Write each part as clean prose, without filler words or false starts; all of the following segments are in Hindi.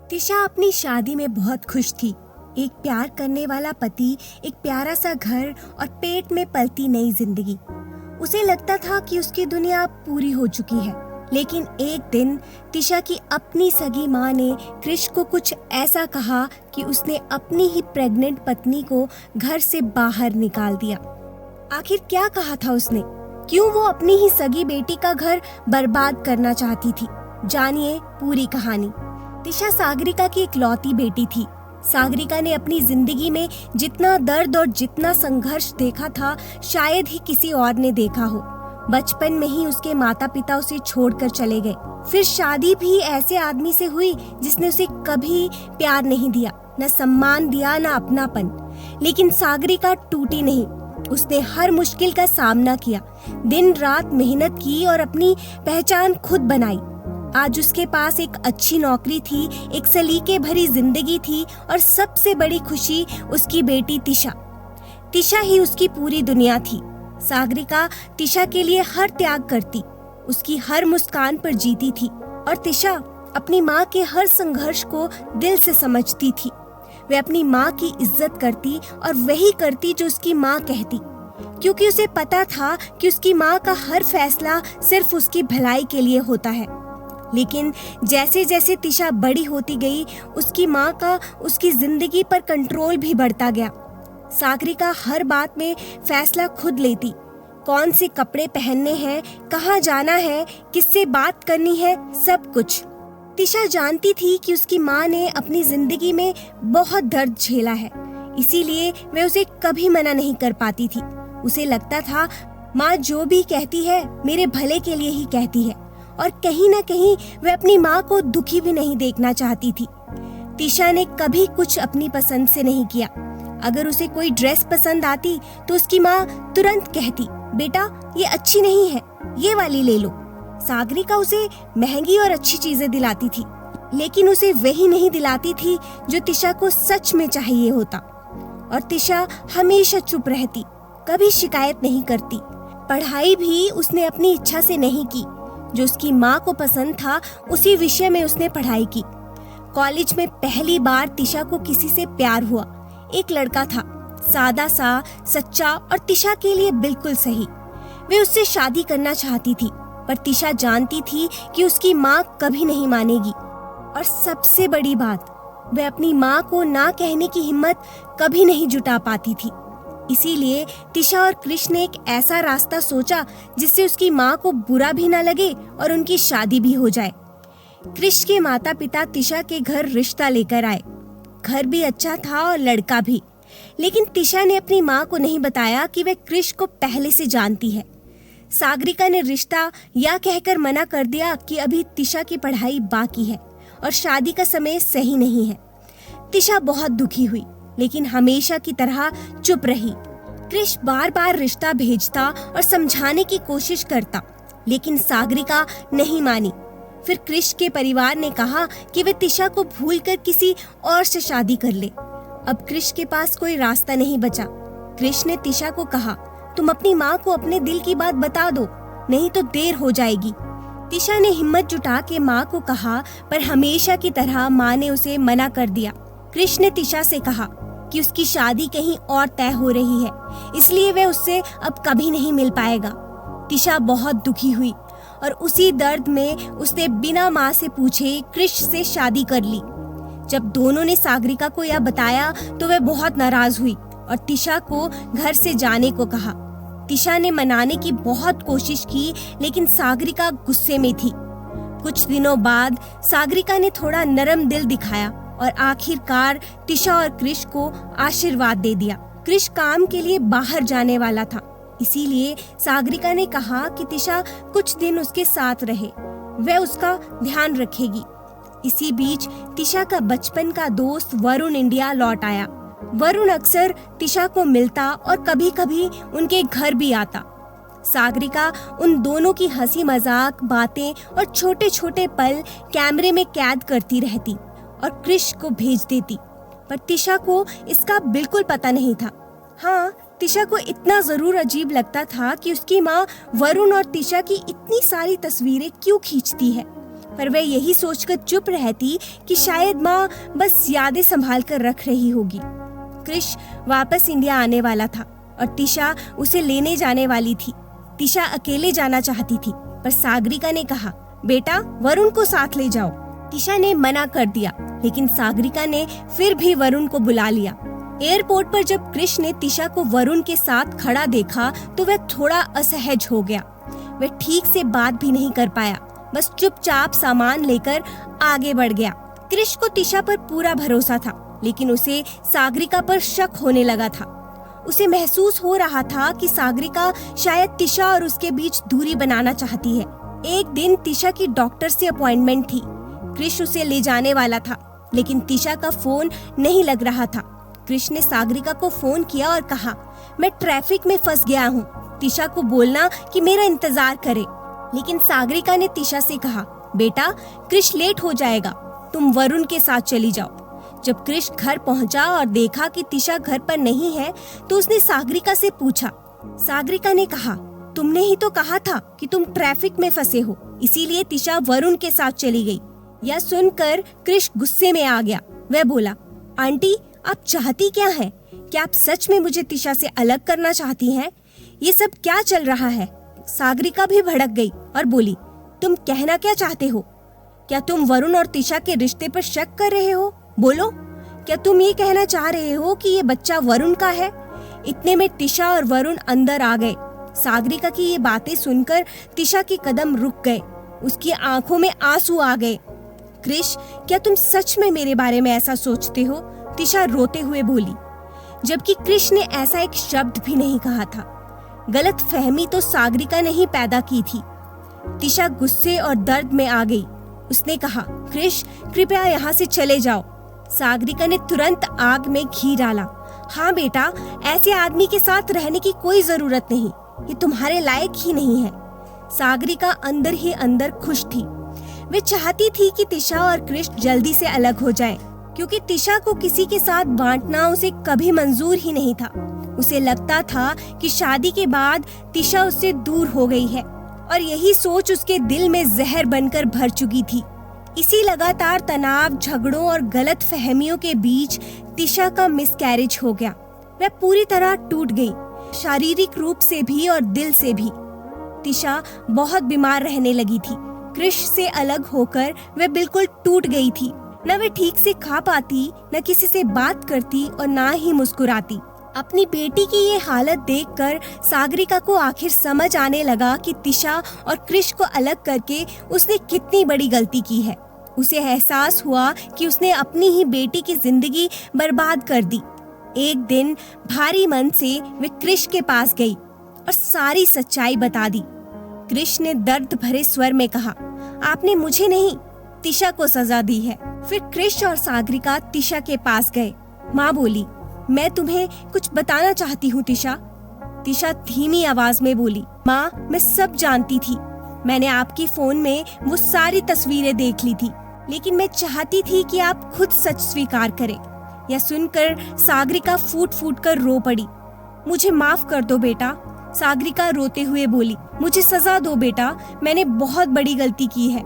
तिशा अपनी शादी में बहुत खुश थी। एक प्यार करने वाला पति, एक प्यारा सा घर और पेट में पलती नई जिंदगी। उसे लगता था कि उसकी दुनिया अब पूरी हो चुकी है। लेकिन एक दिन तिशा की अपनी सगी माँ ने क्रिश को कुछ ऐसा कहा कि उसने अपनी ही प्रेग्नेंट पत्नी को घर से बाहर निकाल दिया। आखिर क्या कहा था उसने? क्यों वो अपनी ही सगी बेटी का घर बर्बाद करना चाहती थी? जानिए पूरी कहानी। तिशा सागरिका की इकलौती बेटी थी। सागरिका ने अपनी जिंदगी में जितना दर्द और जितना संघर्ष देखा था, शायद ही किसी और ने देखा हो। बचपन में ही उसके माता पिता उसे छोड़कर चले गए। फिर शादी भी ऐसे आदमी से हुई जिसने उसे कभी प्यार नहीं दिया, न सम्मान दिया, न अपनापन। लेकिन सागरिका टूटी नहीं। उसने हर मुश्किल का सामना किया, दिन रात मेहनत की और अपनी पहचान खुद बनाई। आज उसके पास एक अच्छी नौकरी थी, एक सलीके भरी जिंदगी थी और सबसे बड़ी खुशी उसकी बेटी तिशा। तिशा ही उसकी पूरी दुनिया थी। सागरिका तिशा के लिए हर त्याग करती, उसकी हर मुस्कान पर जीती थी और तिशा अपनी माँ के हर संघर्ष को दिल से समझती थी। वे अपनी माँ की इज्जत करती और वही करती जो उसकी माँ कहती, क्योंकि उसे पता था कि उसकी माँ का हर फैसला सिर्फ उसकी भलाई के लिए होता है। लेकिन जैसे जैसे तिशा बड़ी होती गई, उसकी माँ का उसकी जिंदगी पर कंट्रोल भी बढ़ता गया। सागरिका हर बात में फैसला खुद लेती, कौन से कपड़े पहनने हैं, कहाँ जाना है, किससे बात करनी है, सब कुछ। तिशा जानती थी कि उसकी माँ ने अपनी जिंदगी में बहुत दर्द झेला है, इसीलिए वह उसे कभी मना नहीं कर पाती थी। उसे लगता था माँ जो भी कहती है मेरे भले के लिए ही कहती है और कहीं न कहीं वह अपनी माँ को दुखी भी नहीं देखना चाहती थी। तिशा ने कभी कुछ अपनी पसंद से नहीं किया। अगर उसे कोई ड्रेस पसंद आती तो उसकी माँ तुरंत कहती, बेटा ये अच्छी नहीं है, ये वाली ले लो। सागरिका उसे महंगी और अच्छी चीजें दिलाती थी, लेकिन उसे वही नहीं दिलाती थी जो तिशा को सच में चाहिए होता। और तिशा हमेशा चुप रहती, कभी शिकायत नहीं करती। पढ़ाई भी उसने अपनी इच्छा से नहीं की, जो उसकी माँ को पसंद था उसी विषय में उसने पढ़ाई की। कॉलेज में पहली बार तिशा को किसी से प्यार हुआ। एक लड़का था, सादा सा, सच्चा और तिशा के लिए बिल्कुल सही। वे उससे शादी करना चाहती थी, पर तिशा जानती थी कि उसकी माँ कभी नहीं मानेगी। और सबसे बड़ी बात, वे अपनी माँ को ना कहने की हिम्मत कभी नहीं जुटा पाती थी। इसीलिए तिशा और क्रिश ने एक ऐसा रास्ता सोचा जिससे उसकी माँ को बुरा भी ना लगे और उनकी शादी भी हो जाए। क्रिश के माता पिता तिशा के घर रिश्ता लेकर आए। घर भी अच्छा था और लड़का भी। लेकिन तिशा ने अपनी माँ को नहीं बताया कि वे क्रिश को पहले से जानती है। सागरिका ने रिश्ता या कहकर मना कर दिया कि अभी तिशा की पढ़ाई बाकी है और शादी का समय सही नहीं है। तिशा बहुत दुखी हुई, लेकिन हमेशा की तरह चुप रही। क्रिश बार बार रिश्ता भेजता और समझाने की कोशिश करता, लेकिन सागरिका नहीं मानी। फिर क्रिश के परिवार ने कहा कि वे तिशा को भूलकर किसी और से शादी कर ले। अब क्रिश के पास कोई रास्ता नहीं बचा। क्रिश ने तिशा को कहा, तुम अपनी माँ को अपने दिल की बात बता दो, नहीं तो देर हो जाएगी। तिशा ने हिम्मत जुटा के माँ को कहा, पर हमेशा की तरह माँ ने उसे मना कर दिया। क्रिश ने तिशा से कहा कि उसकी शादी कहीं और तय हो रही है, इसलिए वह उससे अब कभी नहीं मिल पाएगा। तिशा बहुत दुखी हुई और उसी दर्द में उसने बिना माँ से पूछे क्रिश से शादी कर ली। जब दोनों ने सागरिका को यह बताया तो वह बहुत नाराज हुई और तिशा को घर से जाने को कहा। तिशा ने मनाने की बहुत कोशिश की, लेकिन सागरिका गुस्से में थी। कुछ दिनों बाद सागरिका ने थोड़ा नरम दिल दिखाया और आखिरकार तिशा और क्रिश को आशीर्वाद दे दिया। क्रिश काम के लिए बाहर जाने वाला था, इसीलिए सागरिका ने कहा कि तिशा कुछ दिन उसके साथ रहे, वह उसका ध्यान रखेगी। इसी बीच तिशा का बचपन का दोस्त वरुण इंडिया लौट आया। वरुण अक्सर तिशा को मिलता और कभी कभी उनके घर भी आता। सागरिका उन दोनों की हंसी मजाक, बातें और छोटे छोटे पल कैमरे में कैद करती रहती और क्रिश को भेज देती, पर तिशा को इसका बिल्कुल पता नहीं था। हाँ, तिशा को इतना जरूर अजीब लगता था कि उसकी माँ वरुण और तिशा की इतनी सारी तस्वीरें क्यों खींचती है। पर वह यही सोचकर चुप रहती कि शायद माँ बस यादें संभाल कर रख रही होगी। क्रिश वापस इंडिया आने वाला था और तिशा उसे लेने जाने वाली थी। तिशा अकेले जाना चाहती थी, पर सागरिका ने कहा, बेटा वरुण को साथ ले जाओ। तिशा ने मना कर दिया, लेकिन सागरिका ने फिर भी वरुण को बुला लिया। एयरपोर्ट पर जब क्रिश ने तिशा को वरुण के साथ खड़ा देखा तो वह थोड़ा असहज हो गया। वह ठीक से बात भी नहीं कर पाया, बस चुपचाप सामान लेकर आगे बढ़ गया। क्रिश को तिशा पर पूरा भरोसा था, लेकिन उसे सागरिका पर शक होने लगा था। उसे महसूस हो रहा था कि सागरिका शायद तिशा और उसके बीच दूरी बनाना चाहती है। एक दिन तिशा की डॉक्टर से अपॉइंटमेंट थी। क्रिश उसे ले जाने वाला था, लेकिन तिशा का फोन नहीं लग रहा था। क्रिश ने सागरिका को फोन किया और कहा, मैं ट्रैफिक में फंस गया हूँ, तिशा को बोलना कि मेरा इंतजार करे। लेकिन सागरिका ने तिशा से कहा, बेटा क्रिश लेट हो जाएगा, तुम वरुण के साथ चली जाओ। जब क्रिश घर पहुंचा और देखा कि तिशा घर पर नहीं है, तो उसने सागरिका से पूछा। सागरिका ने कहा, तुमने ही तो कहा था कि तुम ट्रैफिक में फंसे हो, इसीलिए तिशा वरुण के साथ चली गई। यह सुनकर क्रिश गुस्से में आ गया। वह बोला, आंटी आप चाहती क्या है? क्या आप सच में मुझे तिशा से अलग करना चाहती हैं? ये सब क्या चल रहा है? सागरिका भी भड़क गई और बोली, तुम कहना क्या चाहते हो? क्या तुम वरुण और तिशा के रिश्ते पर शक कर रहे हो? बोलो, क्या तुम ये कहना चाह रहे हो कि ये बच्चा वरुण का है? इतने में तिशा और वरुण अंदर आ गए। सागरिका की ये बातें सुनकर तिशा के कदम रुक गए, उसकी आंखों में आंसू आ गए। क्रिश, क्या तुम सच में मेरे बारे में ऐसा सोचते हो? तिशा रोते हुए बोली, जबकि क्रिश ने ऐसा एक शब्द भी नहीं कहा था। गलत फहमी तो सागरिका ने ही पैदा की थी। तिशा गुस्से और दर्द में आ गई। उसने कहा, क्रिश कृपया यहाँ से चले जाओ। सागरिका ने तुरंत आग में घी डाला। हाँ बेटा, ऐसे आदमी के साथ रहने की कोई जरूरत नहीं, ये तुम्हारे लायक ही नहीं है। सागरिका अंदर ही अंदर खुश थी। वे चाहती थी कि तिशा और क्रिश जल्दी से अलग हो जाएं, क्योंकि तिशा को किसी के साथ बांटना उसे कभी मंजूर ही नहीं था। उसे लगता था कि शादी के बाद तिशा उससे दूर हो गई है, और यही सोच उसके दिल में जहर बनकर भर चुकी थी। इसी लगातार तनाव, झगड़ों और गलत फहमियों के बीच तिशा का मिसकैरेज हो गया। वह पूरी तरह टूट गई, शारीरिक रूप से भी और दिल से भी। तिशा बहुत बीमार रहने लगी थी। क्रिश से अलग होकर वह बिल्कुल टूट गई थी। न वह ठीक से खा पाती, न किसी से बात करती और ना ही मुस्कुराती। अपनी बेटी की ये हालत देखकर सागरिका को आखिर समझ आने लगा कि तिशा और क्रिश को अलग करके उसने कितनी बड़ी गलती की है। उसे एहसास हुआ कि उसने अपनी ही बेटी की जिंदगी बर्बाद कर दी। एक दिन भारी मन से वे क्रिश के पास गई और सारी सच्चाई बता दी। क्रिश ने दर्द भरे स्वर में कहा, आपने मुझे नहीं, तिशा को सजा दी है। फिर क्रिश और सागरिका तिशा के पास गए। माँ बोली, मैं तुम्हें कुछ बताना चाहती हूँ तिशा। तिशा धीमी आवाज में बोली, माँ मैं सब जानती थी। मैंने आपके फोन में वो सारी तस्वीरें देख ली थी, लेकिन मैं चाहती थी कि आप खुद सच स्वीकार करें। यह सुनकर सागरिका फूट फूट कर रो पड़ी। मुझे माफ कर दो बेटा, सागरिका रोते हुए बोली, मुझे सजा दो बेटा, मैंने बहुत बड़ी गलती की है।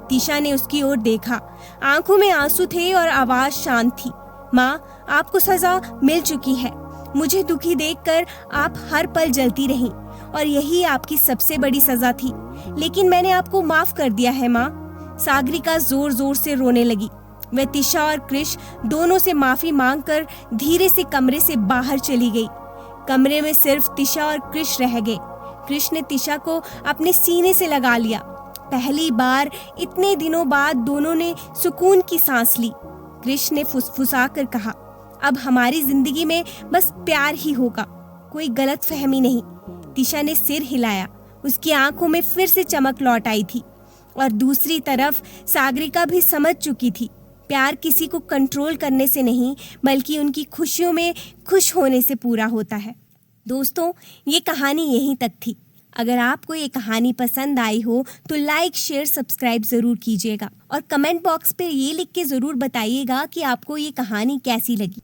तिशा ने उसकी ओर देखा, आंखों में आंसू थे और आवाज शांत थी। माँ आपको सजा मिल चुकी है। मुझे दुखी देखकर आप हर पल जलती रहीं और यही आपकी सबसे बड़ी सजा थी, लेकिन मैंने आपको माफ कर दिया है माँ। सागरिका जोर जोर से रोने लगी। वह तिशा और क्रिश दोनों से माफी मांगकर धीरे से कमरे से बाहर चली गई। कमरे में सिर्फ तिशा और क्रिश रह गए। क्रिश ने तिशा को अपने सीने से लगा लिया। पहली बार इतने दिनों बाद दोनों ने सुकून की सांस ली। क्रिश ने फुसफुसाकर कहा, अब हमारी जिंदगी में बस प्यार ही होगा, कोई गलत फहमी नहीं। तिशा ने सिर हिलाया। उसकी आंखों में फिर से चमक लौट आई थी। और दूसरी तरफ सागरिका भी समझ चुकी थी, प्यार किसी को कंट्रोल करने से नहीं, बल्कि उनकी खुशियों में खुश होने से पूरा होता है। दोस्तों, ये कहानी यहीं तक थी। अगर आपको ये कहानी पसंद आई हो तो लाइक, शेयर, सब्सक्राइब जरूर कीजिएगा और कमेंट बॉक्स पे ये लिख के जरूर बताइएगा कि आपको ये कहानी कैसी लगी।